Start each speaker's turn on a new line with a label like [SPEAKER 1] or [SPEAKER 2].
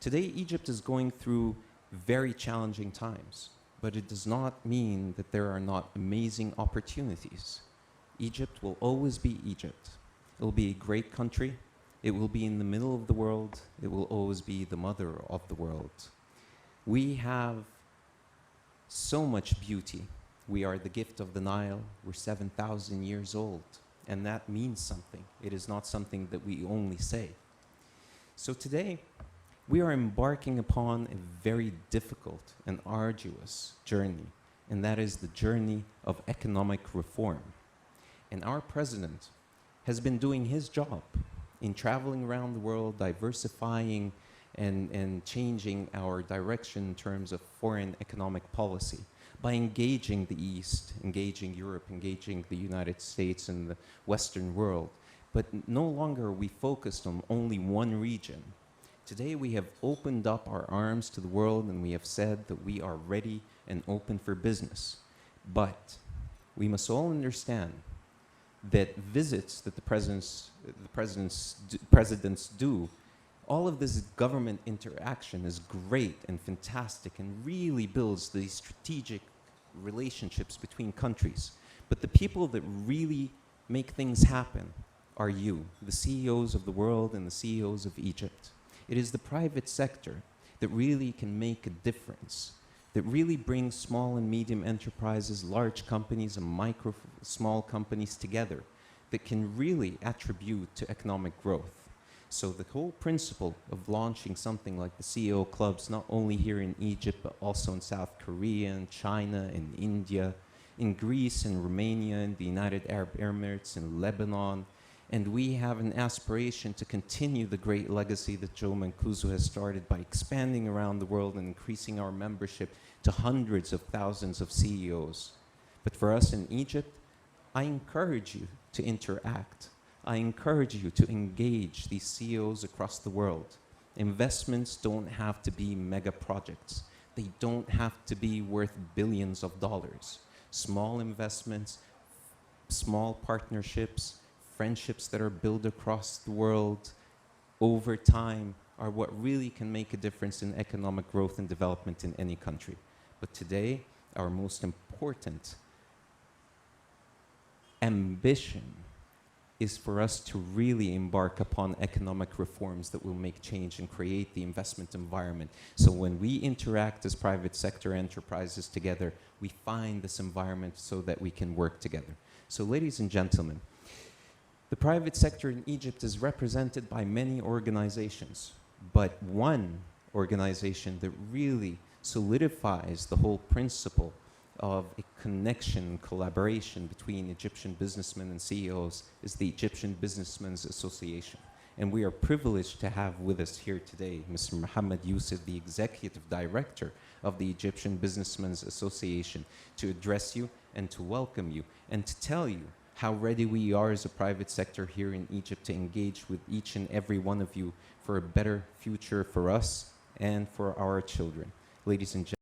[SPEAKER 1] Today, Egypt is going through very challenging times, but it does not mean that there are not amazing opportunities. Egypt will always be Egypt. It will be a great country. It will be in the middle of the world. It will always be the mother of the world. We have so much beauty. We are the gift of the Nile. We're 7,000 years old, and that means something. It is not something that we only say. So today, we are embarking upon a very difficult and arduous journey, and that is the journey of economic reform. And our president has been doing his job in traveling around the world, diversifying and changing our direction in terms of foreign economic policy by engaging the East, engaging Europe, engaging the United States and the Western world. But no longer are we focused on only one region. Today we have opened up our arms to the world and we have said that we are ready and open for business. But we must all understand that visits that the presidents do, all of this government interaction is great and fantastic and really builds these strategic relationships between countries. But the people that really make things happen are you, the CEOs of the world and the CEOs of Egypt. It is the private sector that really can make a difference, that really brings small and medium enterprises, large companies and small companies together, that can really attribute to economic growth. So the whole principle of launching something like the CEO clubs, not only here in Egypt, but also in South Korea and China and India, in Greece and Romania, in the United Arab Emirates, in Lebanon. And we have an aspiration to continue the great legacy that Joe Mancuso has started by expanding around the world and increasing our membership to hundreds of thousands of CEOs. But for us in Egypt, I encourage you to interact. I encourage you to engage these CEOs across the world. Investments don't have to be mega projects. They don't have to be worth billions of dollars. Small investments, small partnerships, friendships that are built across the world over time are what really can make a difference in economic growth and development in any country. But today, our most important ambition is for us to really embark upon economic reforms that will make change and create the investment environment. So when we interact as private sector enterprises together, we find this environment so that we can work together. So ladies and gentlemen, the private sector in Egypt is represented by many organizations, but one organization that really solidifies the whole principle of a connection, collaboration between Egyptian businessmen and CEOs is the Egyptian Businessmen's Association. And we are privileged to have with us here today Mr. Mohammed Yusuf, the Executive Director of the Egyptian Businessmen's Association, to address you and to welcome you and to tell you how ready we are as a private sector here in Egypt to engage with each and every one of you for a better future for us and for our children. Ladies and gentlemen,